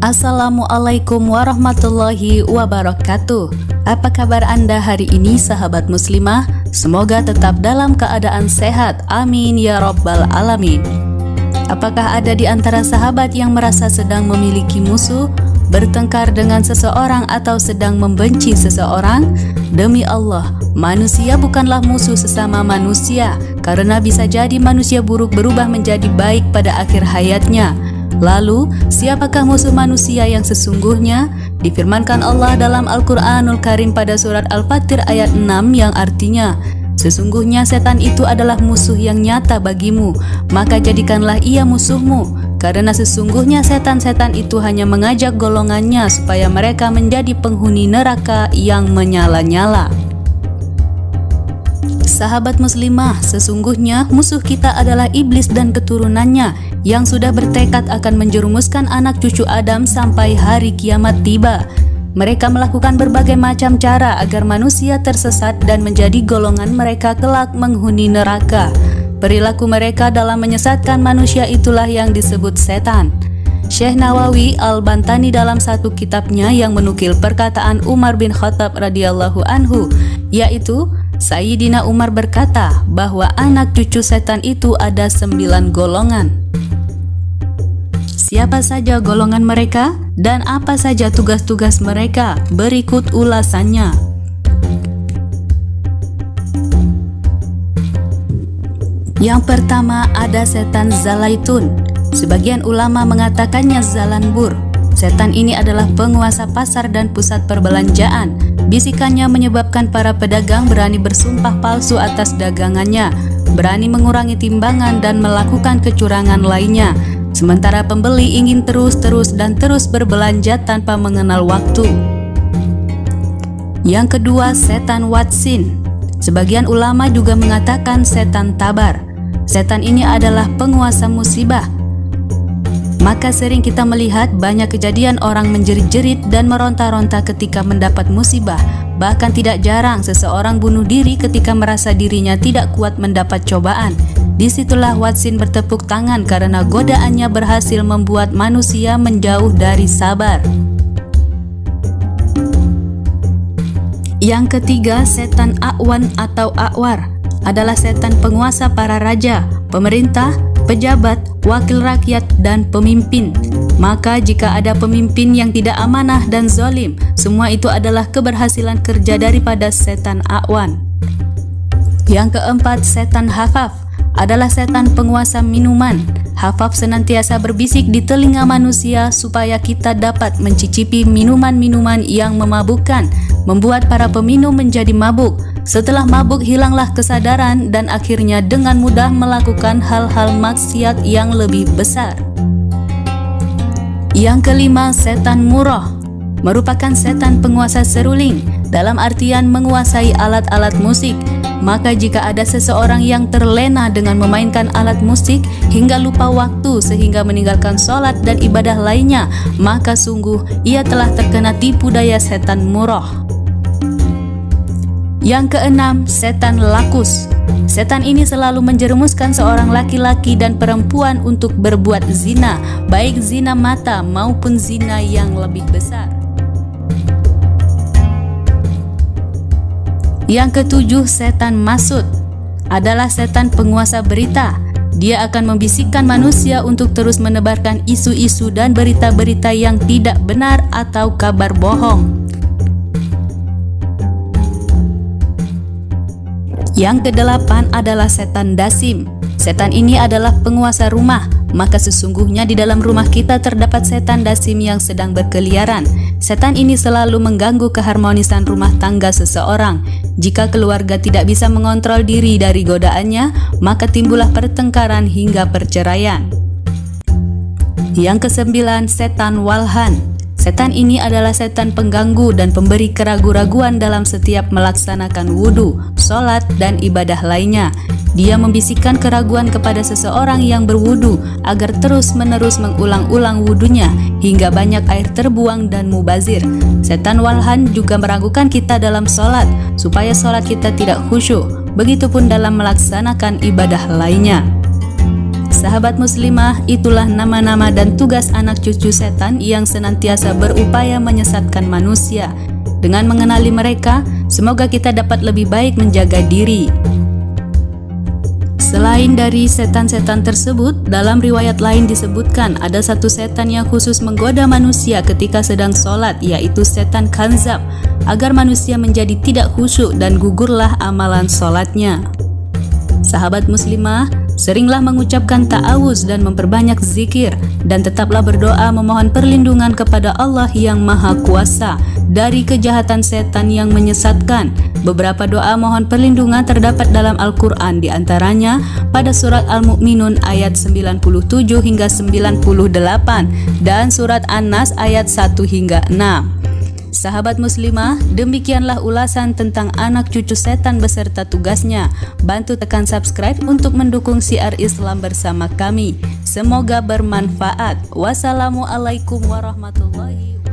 Assalamualaikum warahmatullahi wabarakatuh. Apa kabar Anda hari ini sahabat muslimah? Semoga tetap dalam keadaan sehat, amin ya rabbal alamin. Apakah ada di antara sahabat yang merasa sedang memiliki musuh, bertengkar dengan seseorang atau sedang membenci seseorang? Demi Allah, manusia bukanlah musuh sesama manusia, karena bisa jadi manusia buruk berubah menjadi baik pada akhir hayatnya. Lalu, siapakah musuh manusia yang sesungguhnya? Difirmankan Allah dalam Al-Quranul Karim pada surat Al-Fatir ayat 6 yang artinya, sesungguhnya setan itu adalah musuh yang nyata bagimu, maka jadikanlah ia musuhmu. Karena sesungguhnya setan-setan itu hanya mengajak golongannya supaya mereka menjadi penghuni neraka yang menyala-nyala. Sahabat muslimah, sesungguhnya musuh kita adalah iblis dan keturunannya yang sudah bertekad akan menjerumuskan anak cucu Adam sampai hari kiamat tiba. Mereka melakukan berbagai macam cara agar manusia tersesat dan menjadi golongan mereka kelak menghuni neraka. Perilaku mereka dalam menyesatkan manusia itulah yang disebut setan. Syekh Nawawi Al-Bantani dalam satu kitabnya yang menukil perkataan Umar bin Khattab radhiyallahu anhu, yaitu Sayyidina Umar berkata bahwa anak cucu setan itu ada 9 golongan. Siapa saja golongan mereka dan apa saja tugas-tugas mereka? Berikut ulasannya. Yang pertama ada setan Zalaitun. Sebagian ulama mengatakannya Zalanbur. Setan ini adalah penguasa pasar dan pusat perbelanjaan. Bisikannya menyebabkan para pedagang berani bersumpah palsu atas dagangannya, berani mengurangi timbangan dan melakukan kecurangan lainnya. Sementara pembeli ingin terus berbelanja tanpa mengenal waktu. Yang kedua, setan Watsin. Sebagian ulama juga mengatakan setan Tabar. Setan ini adalah penguasa musibah. Maka sering kita melihat banyak kejadian orang menjerit-jerit dan meronta-ronta ketika mendapat musibah. Bahkan tidak jarang seseorang bunuh diri ketika merasa dirinya tidak kuat mendapat cobaan. Disitulah Watsin bertepuk tangan karena godaannya berhasil membuat manusia menjauh dari sabar. Yang ketiga, setan A'wan atau A'war adalah setan penguasa para raja, pemerintah, pejabat, wakil rakyat, dan pemimpin. Maka jika ada pemimpin yang tidak amanah dan zalim, semua itu adalah keberhasilan kerja daripada setan A'wan. Yang keempat, setan Hafaf adalah setan penguasa minuman. Hafaf senantiasa berbisik di telinga manusia supaya kita dapat mencicipi minuman-minuman yang memabukkan, membuat para peminum menjadi mabuk. Setelah mabuk hilanglah kesadaran dan akhirnya dengan mudah melakukan hal-hal maksiat yang lebih besar. Yang kelima, setan Murrah merupakan setan penguasa seruling, dalam artian menguasai alat-alat musik. Maka jika ada seseorang yang terlena dengan memainkan alat musik hingga lupa waktu sehingga meninggalkan sholat dan ibadah lainnya, maka sungguh ia telah terkena tipu daya setan Murrah. Yang keenam, setan Lakus. Setan ini selalu menjerumuskan seorang laki-laki dan perempuan untuk berbuat zina, baik zina mata maupun zina yang lebih besar. Yang ketujuh, setan Masud adalah setan penguasa berita. Dia akan membisikkan manusia untuk terus menebarkan isu-isu dan berita-berita yang tidak benar atau kabar bohong. Yang kedelapan adalah setan Dasim. Setan ini adalah penguasa rumah, maka sesungguhnya di dalam rumah kita terdapat setan Dasim yang sedang berkeliaran. Setan ini selalu mengganggu keharmonisan rumah tangga seseorang. Jika keluarga tidak bisa mengontrol diri dari godaannya, maka timbullah pertengkaran hingga perceraian. Yang kesembilan, setan Walhan. Setan ini adalah setan pengganggu dan pemberi keraguan-raguan dalam setiap melaksanakan wudhu, sholat, dan ibadah lainnya. Dia membisikkan keraguan kepada seseorang yang berwudhu agar terus-menerus mengulang-ulang wudhunya hingga banyak air terbuang dan mubazir. Setan Walhan juga meragukan kita dalam sholat supaya sholat kita tidak khusyuk. Begitupun dalam melaksanakan ibadah lainnya. Sahabat muslimah, itulah nama-nama dan tugas anak cucu setan yang senantiasa berupaya menyesatkan manusia. Dengan mengenali mereka, semoga kita dapat lebih baik menjaga diri. Selain dari setan-setan tersebut, dalam riwayat lain disebutkan ada satu setan yang khusus menggoda manusia ketika sedang sholat, yaitu setan kanzab, agar manusia menjadi tidak khusyuk dan gugurlah amalan sholatnya. Sahabat muslimah, seringlah mengucapkan ta'awuz dan memperbanyak zikir, dan tetaplah berdoa memohon perlindungan kepada Allah yang Maha Kuasa dari kejahatan setan yang menyesatkan. Beberapa doa mohon perlindungan terdapat dalam Al-Quran, diantaranya pada surat Al-Mu'minun ayat 97 hingga 98 dan surat An-Nas ayat 1 hingga 6. Sahabat muslimah, demikianlah ulasan tentang anak cucu setan beserta tugasnya. Bantu tekan subscribe untuk mendukung siar Islam bersama kami. Semoga bermanfaat. Wassalamualaikum warahmatullahi wabarakatuh.